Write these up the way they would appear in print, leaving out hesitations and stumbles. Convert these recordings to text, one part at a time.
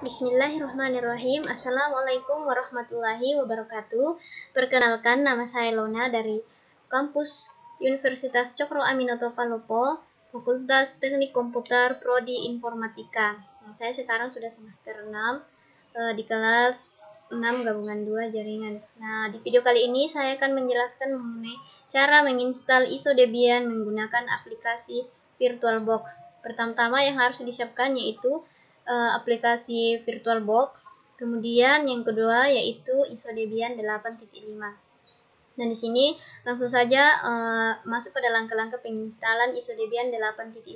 Bismillahirrahmanirrahim. Assalamualaikum warahmatullahi wabarakatuh. Perkenalkan, nama saya Lona dari kampus Universitas Cokro Aminoto Palopo, Fakultas Teknik Komputer Prodi Informatika. Saya sekarang sudah semester 6 di kelas 6 gabungan 2 jaringan. Nah, di video kali ini saya akan menjelaskan mengenai cara menginstal ISO Debian menggunakan aplikasi VirtualBox. Pertama-tama yang harus disiapkan yaitu aplikasi VirtualBox. Kemudian yang kedua yaitu ISO Debian 8.5. Dan di sini langsung saja masuk pada langkah-langkah penginstalan ISO Debian 8.5.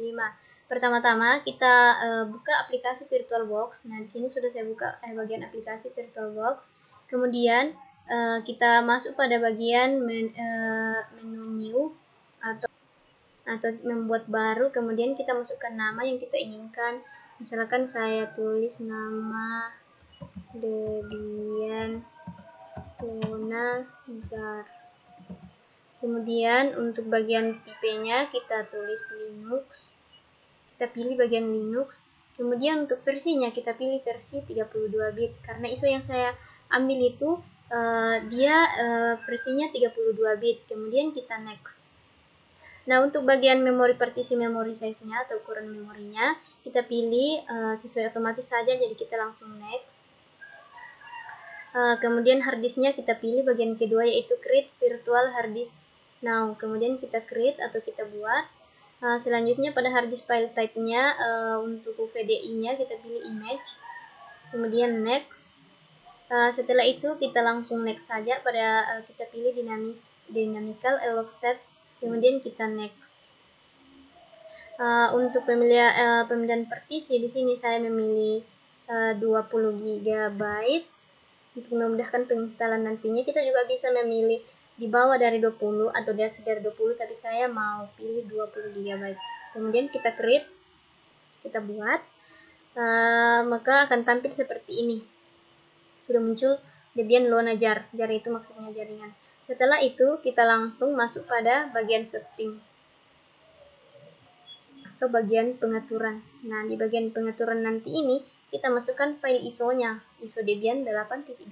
Pertama-tama kita buka aplikasi VirtualBox. Nah, di sini sudah saya buka bagian aplikasi VirtualBox. Kemudian kita masuk pada bagian menu new atau membuat baru. Kemudian kita masukkan nama yang kita inginkan. Misalkan saya tulis nama Debian Lona Jar. Kemudian untuk bagian tipenya kita tulis Linux. Kita pilih bagian Linux. Kemudian untuk versinya kita pilih versi 32 bit karena ISO yang saya ambil itu dia versinya 32 bit. Kemudian kita next. Nah, untuk bagian memori partisi memori size-nya atau ukuran memorinya, kita pilih sesuai otomatis saja, jadi kita langsung next. Kemudian hard disk-nya kita pilih bagian kedua yaitu create virtual hard disk. Now, kemudian kita create atau kita buat. Selanjutnya pada hard disk file type-nya untuk UVDI-nya kita pilih image. Kemudian next. Setelah itu kita langsung next saja pada kita pilih dynamical allocated. Kemudian kita next. Untuk pemilihan partisi di sini saya memilih 20 GB. Untuk memudahkan penginstalan nantinya kita juga bisa memilih di bawah dari 20 atau di atas dari 20, tapi saya mau pilih 20 GB. Kemudian kita create, kita buat, maka akan tampil seperti ini. Sudah muncul Debian Lona Jar. Jar itu maksudnya jaringan. Setelah itu kita langsung masuk pada bagian setting atau bagian pengaturan. Nah, di bagian pengaturan nanti ini kita masukkan file ISO-nya, ISO Debian 8.2.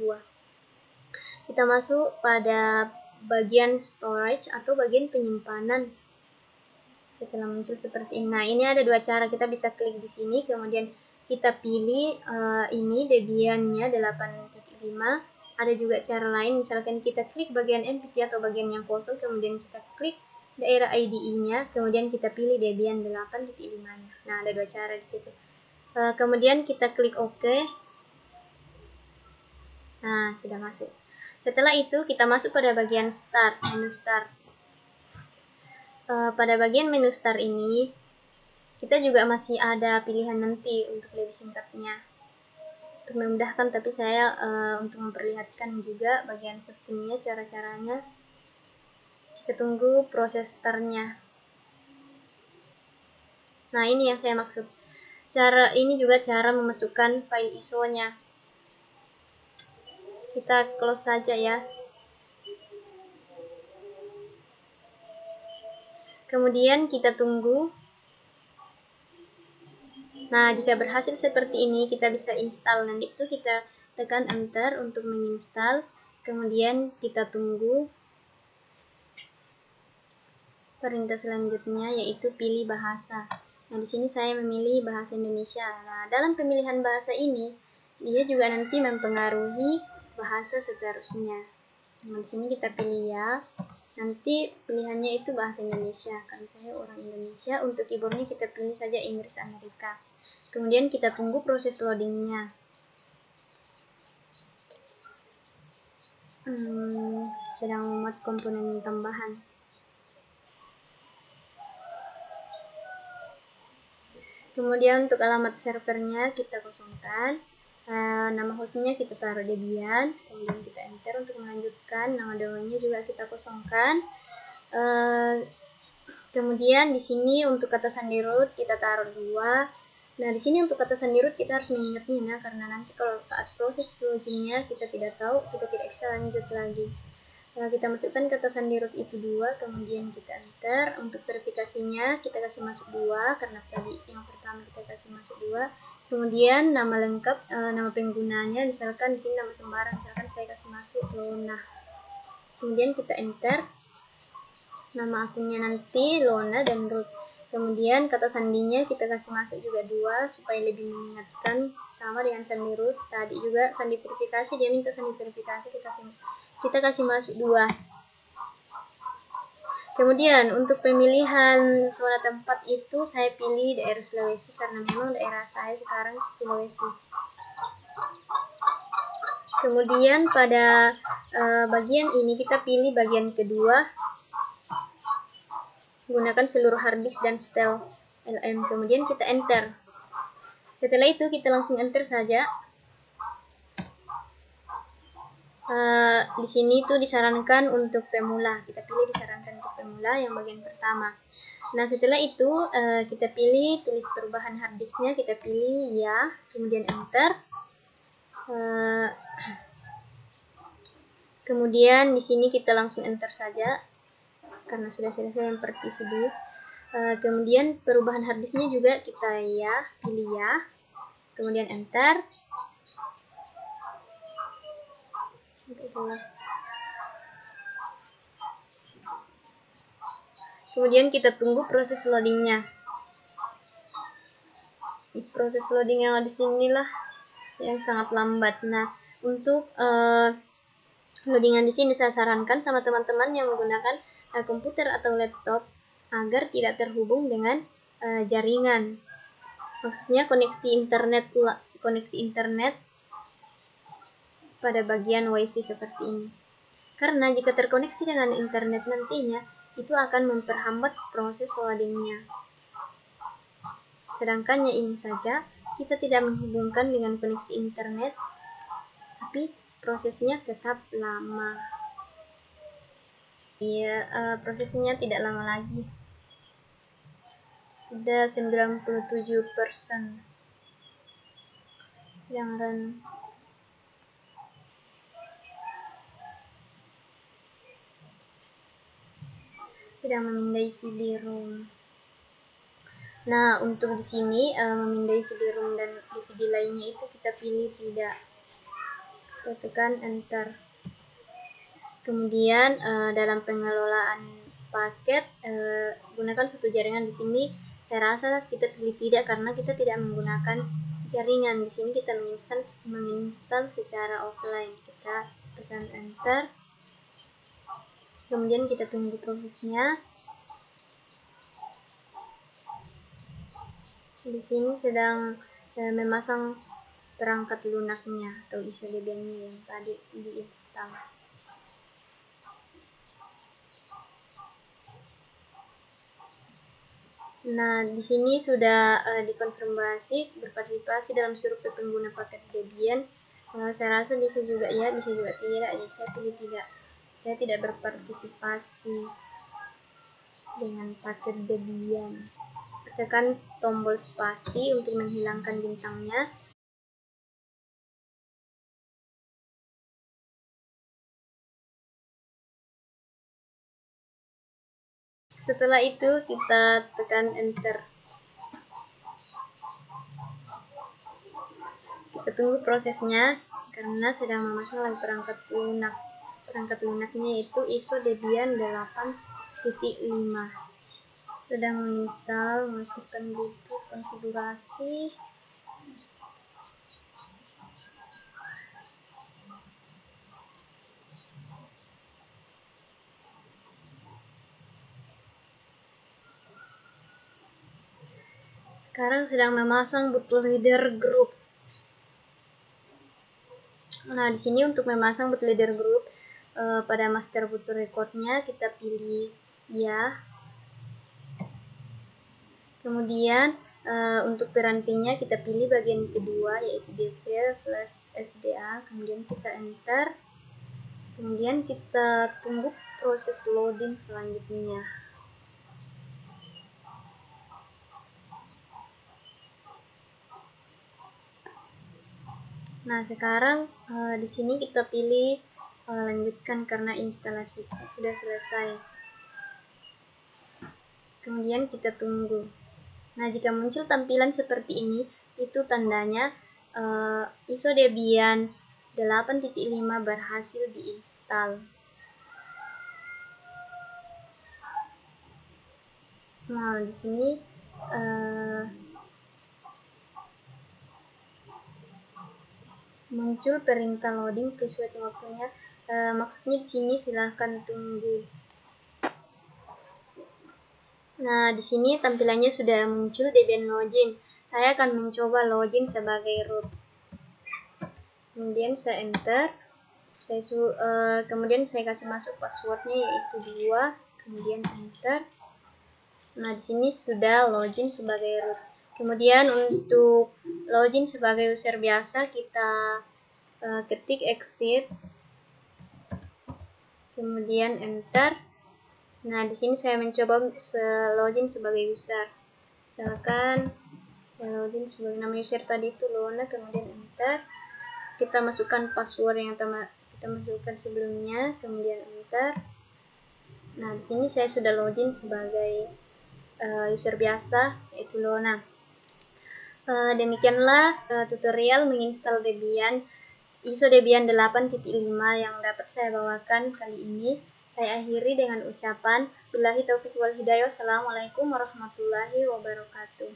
Kita masuk pada bagian storage atau bagian penyimpanan. Setelah muncul seperti ini. Nah, ini ada dua cara, kita bisa klik di sini, kemudian kita pilih ini Debian-nya 8.5. Ada juga cara lain, misalkan kita klik bagian empty atau bagian yang kosong, kemudian kita klik daerah IDE-nya, kemudian kita pilih Debian 8.5-nya. Nah, ada dua cara di situ. Kemudian kita klik OK. Nah, sudah masuk. Setelah itu kita masuk pada bagian start, menu start. Pada bagian menu start ini, kita juga masih ada pilihan nanti untuk lebih singkatnya. Untuk memudahkan, tapi saya untuk memperlihatkan juga bagian settingnya, cara-caranya. Kita tunggu proses startnya. Nah, ini yang saya maksud. Ini juga cara memasukkan file ISO-nya. Kita close saja ya. Kemudian kita tunggu. Nah, jika berhasil seperti ini, kita bisa install. Nanti itu kita tekan enter untuk menginstal. Kemudian kita tunggu perintah selanjutnya, yaitu pilih bahasa. Nah, di sini saya memilih bahasa Indonesia. Nah, dalam pemilihan bahasa ini, dia juga nanti mempengaruhi bahasa seterusnya. Nah, di sini kita pilih ya. Nanti pilihannya itu bahasa Indonesia. Karena saya orang Indonesia, untuk keyboardnya kita pilih saja Inggris Amerika. Kemudian kita tunggu proses loadingnya. Sedang memuat komponen tambahan. Kemudian untuk alamat servernya kita kosongkan. Nama hostnya kita taruh Debian. Kemudian kita enter untuk melanjutkan. Nama domainnya juga kita kosongkan. Kemudian di sini untuk kata sandi root kita taruh 2. Nah, di sini untuk kata sandi root kita harus mengingatnya, karena nanti kalau saat proses login-nya kita tidak tahu, kita tidak bisa lanjut lagi. Nah, kita masukkan kata sandi root itu 2, kemudian kita enter. Untuk verifikasinya kita kasih masuk 2, karena tadi yang pertama kita kasih masuk 2. Kemudian nama lengkap, nama penggunanya, misalkan di sini nama sembarang, misalkan saya kasih masuk Lona. Kemudian kita enter. Nama akunnya nanti Lona dan root. Kemudian kata sandinya kita kasih masuk juga 2 supaya lebih mengingatkan, sama dengan sandi root. Tadi juga sandi verifikasi, dia minta sandi verifikasi, kita kasih masuk 2. Kemudian untuk pemilihan zona tempat itu saya pilih daerah Sulawesi karena memang daerah saya sekarang Sulawesi. Kemudian pada bagian ini kita pilih bagian kedua, gunakan seluruh harddisk dan setel LM. Kemudian kita enter. Setelah itu kita langsung enter saja. Di sini tuh disarankan untuk pemula, kita pilih disarankan untuk pemula yang bagian pertama. Nah setelah itu kita pilih tulis perubahan harddisknya, kita pilih ya, kemudian enter. Kemudian di sini kita langsung enter saja karena sudah selesai yang partisi disk. Kemudian perubahan harddisknya juga kita ya, pilih ya, kemudian enter. Kemudian kita tunggu proses loadingnya. Proses loading yang di sinilah yang sangat lambat. Nah, untuk loadingan di sini saya sarankan sama teman-teman yang menggunakan komputer atau laptop agar tidak terhubung dengan jaringan. Maksudnya koneksi internet pada bagian WiFi seperti ini. Karena jika terkoneksi dengan internet nantinya, itu akan memperhambat proses loadingnya. Sedangkan ini saja, kita tidak menghubungkan dengan koneksi internet, tapi prosesnya tetap lama. Ya, prosesnya tidak lama lagi. Sudah 97%. Sedang run. Sedang memindai CD-ROM. Nah, untuk di sini memindai CD-ROM dan DVD lainnya itu kita pilih tidak. Kita tekan enter. Kemudian dalam pengelolaan paket gunakan satu jaringan di sini. Saya rasa kita pilih tidak karena kita tidak menggunakan jaringan. Di sini kita menginstal secara offline. Kita tekan enter. Kemudian kita tunggu prosesnya. Di sini sedang memasang perangkat lunaknya atau bisa Debian-nya yang tadi diinstal. Nah, di sini sudah dikonfirmasi berpartisipasi dalam survei pengguna paket Debian. Saya rasa bisa juga ya, bisa juga tidak. Jadi saya pilih tidak. Saya tidak berpartisipasi dengan paket Debian. Tekan tombol spasi untuk menghilangkan bintangnya. Setelah itu kita tekan enter. Kita tunggu prosesnya karena sedang memasang lagi perangkat lunak. Perangkat lunaknya itu ISO Debian 8.5. Sedang menginstal, mengaktifkan butuh konfigurasi. Sekarang sedang memasang bootloader group. Nah, di sini untuk memasang bootloader group pada master boot recordnya kita pilih ya. Kemudian untuk perantinya kita pilih bagian kedua yaitu dv/sda. Kemudian kita enter. Kemudian kita tunggu proses loading selanjutnya. Nah, sekarang di sini kita pilih lanjutkan karena instalasi kita sudah selesai. Kemudian kita tunggu. Nah, jika muncul tampilan seperti ini, itu tandanya ISO Debian 8.5 berhasil diinstal. Nah, di sini muncul perintah loading, please wait waktunya. Maksudnya di sini silahkan tunggu. Nah, di sini tampilannya sudah muncul Debian login. Saya akan mencoba login sebagai root. Kemudian saya enter. Kemudian saya kasih masuk passwordnya yaitu 2. Kemudian enter. Nah, di sini sudah login sebagai root. Kemudian untuk login sebagai user biasa kita ketik exit, kemudian enter. Nah, di sini saya mencoba login sebagai user. Misalkan saya login sebagai nama user tadi itu Lona, kemudian enter. Kita masukkan password yang kita masukkan sebelumnya, kemudian enter. Nah, di sini saya sudah login sebagai user biasa yaitu Lona. Demikianlah tutorial menginstal Debian ISO Debian 8.5 yang dapat saya bawakan kali ini. Saya akhiri dengan ucapan billahi taufiq wal hidayah. Wassalamualaikum warahmatullahi wabarakatuh.